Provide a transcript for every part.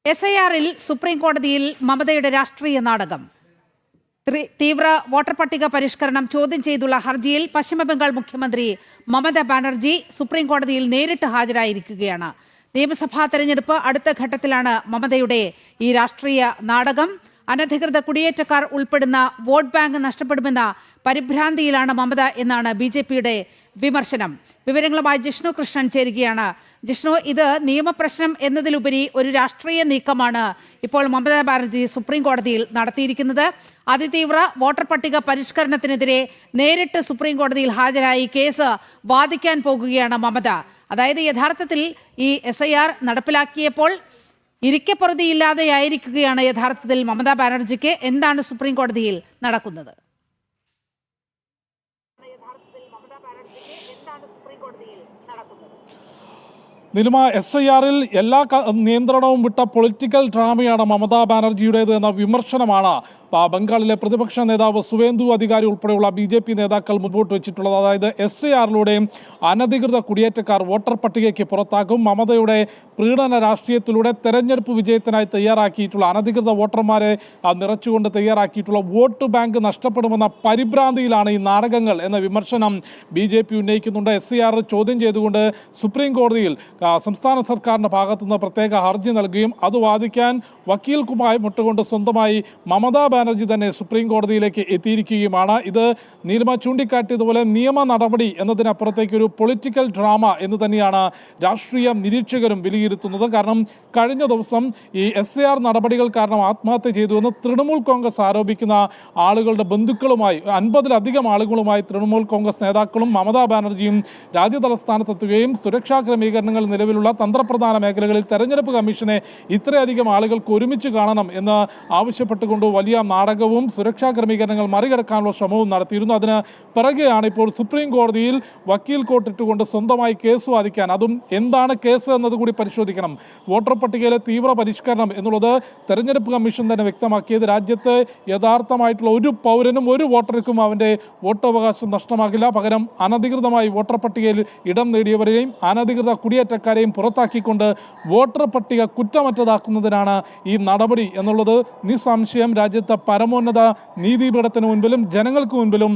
SIR-ൽ supreme കോടതിയിൽ മമതയുടെ രാഷ്ട്രീയ നാടകം. തീവ്ര വോട്ടർ പട്ടിക പരിഷ്കരണം ചോദ്യം ചെയ്തുള്ള ഹർജിയിൽ പശ്ചിമബംഗാൾ മുഖ്യമന്ത്രി മമത ബാനർജി സുപ്രീം കോടതിയിൽ നേരിട്ട് ഹാജരായിരിക്കുകയാണ്. നിയമസഭാ തെരഞ്ഞെടുപ്പ് അടുത്ത ഘട്ടത്തിലാണ് മമതയുടെ ഈ രാഷ്ട്രീയ നാടകം. അനധികൃത കുടിയേറ്റക്കാർ ഉൾപ്പെടുന്ന വോട്ട് ബാങ്ക് നഷ്ടപ്പെടുമെന്ന പരിഭ്രാന്തിയിലാണ് മമത എന്നാണ് BJP-യുടെ വിമർശനം. വിവരങ്ങളുമായി ജിഷ്ണു കൃഷ്ണൻ ചേരുകയാണ്. ജിഷ്ണു, ഇത് നിയമപ്രശ്നം എന്നതിലുപരി ഒരു രാഷ്ട്രീയ നീക്കമാണ് ഇപ്പോൾ മമതാ ബാനർജി സുപ്രീം കോടതിയിൽ നടത്തിയിരിക്കുന്നത്. അതിതീവ്ര വോട്ടർ പട്ടിക പരിഷ്കരണത്തിനെതിരെ നേരിട്ട് സുപ്രീം കോടതിയിൽ ഹാജരായി കേസ് വാദിക്കാൻ പോകുകയാണ് മമത. അതായത് യഥാർത്ഥത്തിൽ ഈ SIR നടപ്പിലാക്കിയപ്പോൾ ഇരിക്കപ്പുറതിയില്ലാതെയായിരിക്കുകയാണ് യഥാർത്ഥത്തിൽ മമതാ ബാനർജിക്ക്. എന്താണ് സുപ്രീം കോടതിയിൽ നടക്കുന്നത്? നിലിമ, SIR-ൽ എല്ലാ നിയന്ത്രണവും വിട്ട പൊളിറ്റിക്കൽ ഡ്രാമയാണ് മമതാ ബാനർജിയുടേത് എന്ന വിമർശനമാണ് ബംഗാളിലെ പ്രതിപക്ഷ നേതാവ് സുവേന്ദു അധികാരി ഉൾപ്പെടെയുള്ള BJP നേതാക്കൾ മുൻപോട്ട് വെച്ചിട്ടുള്ളത്. അതായത് SIR-ലൂടെ അനധികൃത കുടിയേറ്റക്കാർ വോട്ടർ പട്ടികയ്ക്ക് പുറത്താക്കും. മമതയുടെ പ്രീണന രാഷ്ട്രീയത്തിലൂടെ തെരഞ്ഞെടുപ്പ് വിജയത്തിനായി തയ്യാറാക്കിയിട്ടുള്ള അനധികൃത വോട്ടർമാരെ നിറച്ചുകൊണ്ട് തയ്യാറാക്കിയിട്ടുള്ള വോട്ട് ബാങ്ക് നഷ്ടപ്പെടുമെന്ന പരിഭ്രാന്തിയിലാണ് ഈ നാടകങ്ങൾ എന്ന വിമർശനം BJP ഉന്നയിക്കുന്നുണ്ട്. SIR ചോദ്യം ചെയ്തുകൊണ്ട് സുപ്രീം കോടതിയിൽ സംസ്ഥാന സർക്കാരിൻ്റെ ഭാഗത്തുനിന്ന് പ്രത്യേക ഹർജി നൽകുകയും അത് വാദിക്കാൻ വക്കീൽക്കുമായി മുട്ടുകൊണ്ട് സ്വന്തമായി മമതാ ബാനർജി തന്നെ സുപ്രീം കോടതിയിലേക്ക് എത്തിയിരിക്കുകയുമാണ്. ഇത് നീലിമ ചൂണ്ടിക്കാട്ടിയതുപോലെ നിയമ നടപടി എന്നതിനപ്പുറത്തേക്ക് ഒരു പൊളിറ്റിക്കൽ ഡ്രാമ എന്ന് തന്നെയാണ് രാഷ്ട്രീയ നിരീക്ഷകരും വിലയിരുത്തുന്നത്. കാരണം കഴിഞ്ഞ ദിവസം ഈ SIR നടപടികൾ കാരണം ആത്മഹത്യ ചെയ്തുവെന്ന് തൃണമൂൽ കോൺഗ്രസ് ആരോപിക്കുന്ന ആളുകളുടെ ബന്ധുക്കളുമായി 50-ലധികം ആളുകളുമായി തൃണമൂൽ കോൺഗ്രസ് നേതാക്കളും മമതാ ബാനർജിയും രാജ്യതലസ്ഥാനത്തെത്തുകയും സുരക്ഷാ ക്രമീകരണങ്ങൾ നിലവിലുള്ള തന്ത്രപ്രധാന മേഖലകളിൽ തെരഞ്ഞെടുപ്പ് കമ്മീഷനെ ഇത്രയധികം ആളുകൾക്ക് ഒരുമിച്ച് കാണണം എന്ന് ആവശ്യപ്പെട്ടുകൊണ്ട് വലിയ നാടകവും സുരക്ഷാ ക്രമീകരണങ്ങൾ മറികടക്കാനുള്ള ശ്രമവും നടത്തിയിരുന്നു. അതിന് പിറകെയാണ് ഇപ്പോൾ സുപ്രീം കോടതിയിൽ വക്കീൽ കോട്ടിട്ടുകൊണ്ട് സ്വന്തമായി കേസ് വാദിക്കാൻ, അതും എന്താണ് കേസ് എന്നതുകൂടി പരിശോധിക്കണം. വോട്ടർ പട്ടികയിലെ തീവ്ര പരിഷ്കരണം എന്നുള്ളത് തെരഞ്ഞെടുപ്പ് കമ്മീഷൻ തന്നെ വ്യക്തമാക്കിയത് രാജ്യത്ത് യഥാർത്ഥമായിട്ടുള്ള ഒരു പൗരനും ഒരു വോട്ടർക്കും അവൻ്റെ വോട്ടവകാശം നഷ്ടമാകില്ല. പകരം അനധികൃതമായി വോട്ടർ പട്ടികയിൽ ഇടം നേടിയവരെയും അനധികൃത കുടിയേറ്റക്കാരെയും പുറത്താക്കിക്കൊണ്ട് വോട്ടർ പട്ടിക കുറ്റമറ്റതാക്കുന്നതിനാണ് ഈ നടപടി എന്നുള്ളത് നിസ്സംശയം രാജ്യത്തെ പരമോന്നത നീതിപീഠത്തിന് മുൻപിലും ജനങ്ങൾക്ക് മുൻപിലും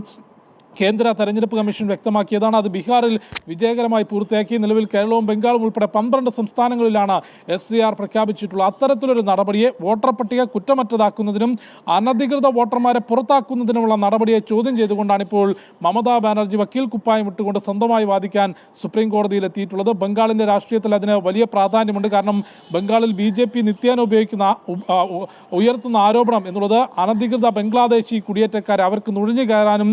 കേന്ദ്ര തെരഞ്ഞെടുപ്പ് കമ്മീഷൻ വ്യക്തമാക്കിയതാണ്. അത് ബീഹാറിൽ വിജയകരമായി പൂർത്തിയാക്കി. നിലവിൽ കേരളവും ബംഗാളും ഉൾപ്പെടെ 12 സംസ്ഥാനങ്ങളിലാണ് SIR പ്രഖ്യാപിച്ചിട്ടുള്ള അത്തരത്തിലൊരു നടപടിയെ വോട്ടർ പട്ടിക കുറ്റമറ്റതാക്കുന്നതിനും അനധികൃത വോട്ടർമാരെ പുറത്താക്കുന്നതിനുമുള്ള നടപടിയെ ചോദ്യം ചെയ്തുകൊണ്ടാണ് ഇപ്പോൾ മമതാ ബാനർജി വക്കീൽ കുപ്പായം ഇട്ടുകൊണ്ട് സ്വന്തമായി വാദിക്കാൻ സുപ്രീം കോടതിയിൽ എത്തിയിട്ടുള്ളത്. ബംഗാളിൻ്റെ രാഷ്ട്രീയത്തിൽ അതിന് വലിയ പ്രാധാന്യമുണ്ട്. കാരണം ബംഗാളിൽ BJP നിത്യേന ഉയർത്തുന്ന ആരോപണം എന്നുള്ളത് അനധികൃത ബംഗ്ലാദേശി കുടിയേറ്റക്കാരെ അവർക്ക് നുഴഞ്ഞു കയറാനും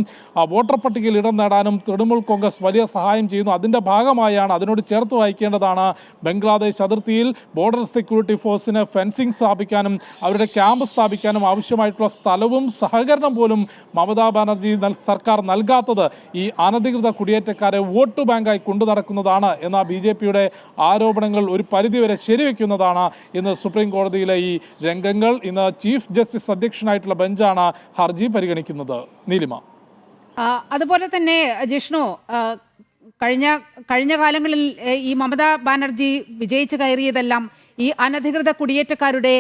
വോട്ടർ പട്ടികയിൽ ഇടം നേടാനും തൃണമൂൽ കോൺഗ്രസ് വലിയ സഹായം ചെയ്യുന്നു. അതിൻ്റെ ഭാഗമായാണ്, അതിനോട് ചേർത്ത് വായിക്കേണ്ടതാണ്, ബംഗ്ലാദേശ് അതിർത്തിയിൽ ബോർഡർ സെക്യൂരിറ്റി ഫോഴ്സിന് ഫെൻസിംഗ് സ്ഥാപിക്കാനും അവരുടെ ക്യാമ്പ് സ്ഥാപിക്കാനും ആവശ്യമായിട്ടുള്ള സ്ഥലവും സഹകരണം പോലും മമതാ ബാനർജി സർക്കാർ നൽകാത്തത് ഈ അനധികൃത കുടിയേറ്റക്കാരെ വോട്ട് ബാങ്കായി കൊണ്ടു നടക്കുന്നതാണ് എന്ന BJP-യുടെ ആരോപണങ്ങൾ ഒരു പരിധിവരെ ശരിവെക്കുന്നതാണ് ഇന്ന് സുപ്രീം കോടതിയിലെ ഈ രംഗങ്ങൾ. ഇന്ന് ചീഫ് ജസ്റ്റിസ് അധ്യക്ഷനായിട്ടുള്ള ബെഞ്ചാണ് ഹർജി പരിഗണിക്കുന്നത്. നീലിമ, അതുപോലെ തന്നെ ജിഷ്ണു, കഴിഞ്ഞ കാലങ്ങളിൽ ഈ മമതാ ബാനർജി വിജയിച്ചു കയറിയതെല്ലാം ഈ അനധികൃത കുടിയേറ്റക്കാരുടെ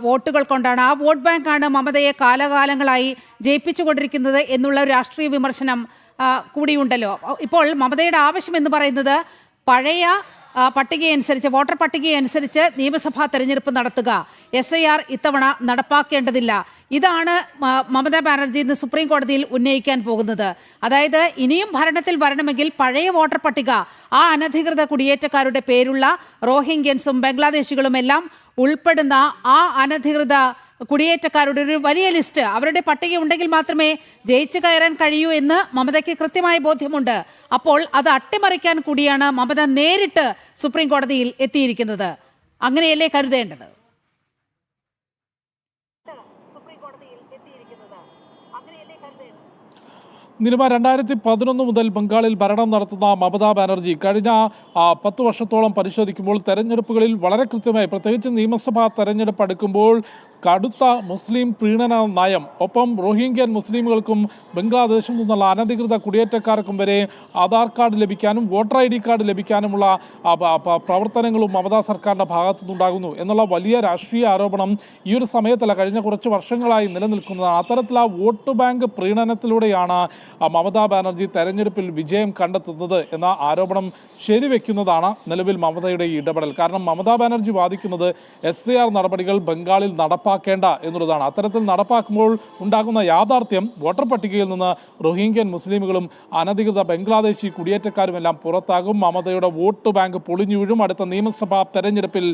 വോട്ടുകൾ കൊണ്ടാണ്. ആ വോട്ട് ബാങ്കാണ് മമതയെ കാലകാലങ്ങളായി ജയിപ്പിച്ചുകൊണ്ടിരിക്കുന്നത് എന്നുള്ള ഒരു രാഷ്ട്രീയ വിമർശനം കൂടിയുണ്ടല്ലോ. ഇപ്പോൾ മമതയുടെ ആവശ്യം എന്ന് പറയുന്നത് പഴയ പട്ടികയനുസരിച്ച്, വോട്ടർ പട്ടികയനുസരിച്ച് നിയമസഭാ തെരഞ്ഞെടുപ്പ് നടത്തുക, SIR ഇത്തവണ നടപ്പാക്കേണ്ടതില്ല. ഇതാണ് മമതാ ബാനർജി ഇന്ന് സുപ്രീം കോടതിയിൽ ഉന്നയിക്കാൻ പോകുന്നത്. അതായത് ഇനിയും ഭരണത്തിൽ വരണമെങ്കിൽ പഴയ വോട്ടർ പട്ടിക, ആ അനധികൃത കുടിയേറ്റക്കാരുടെ പേരുള്ള റോഹിംഗ്യൻസും ബംഗ്ലാദേശികളും എല്ലാം ഉൾപ്പെടുന്ന ആ അനധികൃത കുടിയേറ്റക്കാരുടെ ഒരു വലിയ ലിസ്റ്റ്, അവരുടെ പട്ടിക ഉണ്ടെങ്കിൽ മാത്രമേ ജയിച്ചു കയറാൻ കഴിയൂ എന്ന് മമതയ്ക്ക് കൃത്യമായ ബോധ്യമുണ്ട്. അപ്പോൾ അത് അട്ടിമറിക്കാൻ കൂടിയാണ് മമത നേരിട്ട് സുപ്രീം കോടതിയിൽ എത്തിയിരിക്കുന്നത്. അങ്ങനെയല്ലേ കരുതേണ്ടത്? നിലവിൽ 2011 മുതൽ ബംഗാളിൽ ഭരണം നടത്തുന്ന മമതാ ബാനർജി കഴിഞ്ഞ 10 വർഷത്തോളം പരിശോധിക്കുമ്പോൾ തെരഞ്ഞെടുപ്പുകളിൽ വളരെ കൃത്യമായി, പ്രത്യേകിച്ച് നിയമസഭാ തെരഞ്ഞെടുപ്പ് അടുക്കുമ്പോൾ കടുത്ത മുസ്ലിം പ്രീണന നയം, ഒപ്പം റോഹിംഗ്യൻ മുസ്ലിമുകൾക്കും ബംഗ്ലാദേശിൽ നിന്നുള്ള അനധികൃത കുടിയേറ്റക്കാർക്കും വരെ ആധാർ കാർഡ് ലഭിക്കാനും വോട്ടർ ID കാർഡ് ലഭിക്കാനുമുള്ള പ്രവർത്തനങ്ങളും മമതാ സർക്കാരിൻ്റെ ഭാഗത്തുനിന്നുണ്ടാകുന്നു എന്നുള്ള വലിയ രാഷ്ട്രീയ ആരോപണം ഈ ഒരു സമയത്തല്ല, കഴിഞ്ഞ കുറച്ച് വർഷങ്ങളായി നിലനിൽക്കുന്നതാണ്. അത്തരത്തിൽ ആ വോട്ട് ബാങ്ക് പ്രീണനത്തിലൂടെയാണ് മമതാ ബാനർജി തെരഞ്ഞെടുപ്പിൽ വിജയം കണ്ടെത്തുന്നത് എന്ന ആരോപണം ശരിവെക്കുന്നതാണ് നിലവിൽ മമതയുടെ ഈ ഇടപെടൽ. കാരണം മമതാ ബാനർജി വാദിക്കുന്നത് SIR നടപടികൾ ബംഗാളിൽ നടപ്പാക്കേണ്ട എന്നുള്ളതാണ്. അത്തരത്തിൽ നടപ്പാക്കുമ്പോൾ ഉണ്ടാകുന്ന യാഥാർത്ഥ്യം വോട്ടർ പട്ടികയിൽ നിന്ന് റോഹിംഗ്യൻ മുസ്ലിമുകളും അനധികൃത ബംഗ്ലാദേശി കുടിയേറ്റക്കാരുമെല്ലാം പുറത്താകും. മമതയുടെ വോട്ട് ബാങ്ക് പൊളിഞ്ഞു വീഴും. അടുത്ത നിയമസഭാ തെരഞ്ഞെടുപ്പിൽ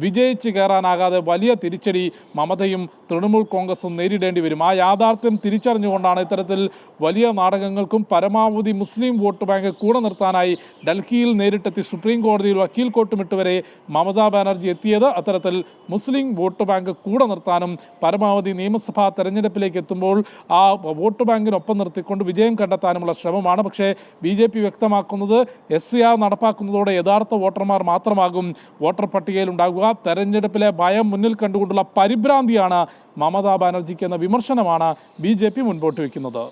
വിജയിച്ച് കയറാനാകാതെ വലിയ തിരിച്ചടി മമതയും തൃണമൂൽ കോൺഗ്രസും നേരിടേണ്ടി വരും. ആ യാഥാർത്ഥ്യം തിരിച്ചറിഞ്ഞുകൊണ്ടാണ് ഇത്തരത്തിൽ വലിയ നാടകങ്ങൾക്കും പരമാവധി മുസ്ലിം വോട്ട് ബാങ്ക് കൂടെ നിർത്താനായി ഡൽഹിയിൽ നേരിട്ടെത്തി സുപ്രീം കോടതിയിൽ വക്കീൽ കോട്ടുമിട്ട് വരെ മമതാ ബാനർജി എത്തിയത്. അത്തരത്തിൽ മുസ്ലിം വോട്ട് ബാങ്ക് കൂടെ നിർത്താനും പരമാവധി നിയമസഭാ തെരഞ്ഞെടുപ്പിലേക്ക് എത്തുമ്പോൾ ആ വോട്ട് ബാങ്കിനൊപ്പം നിർത്തിക്കൊണ്ട് വിജയം കണ്ടെത്താനുമുള്ള ശ്രമമാണ്. പക്ഷേ BJP വ്യക്തമാക്കുന്നത് SIR നടപ്പാക്കുന്നതോടെ യഥാർത്ഥ വോട്ടർമാർ മാത്രമാകും വോട്ടർ പട്ടികയിൽ ഉണ്ടാകുക. തെരഞ്ഞെടുപ്പിലെ ഭയം മുന്നിൽ കണ്ടുകൊണ്ടുള്ള പരിഭ്രാന്തിയാണ് മമതാ ബാനർജിക്ക് എന്ന വിമർശനമാണ് BJP മുൻപോട്ട് വയ്ക്കുന്നത്.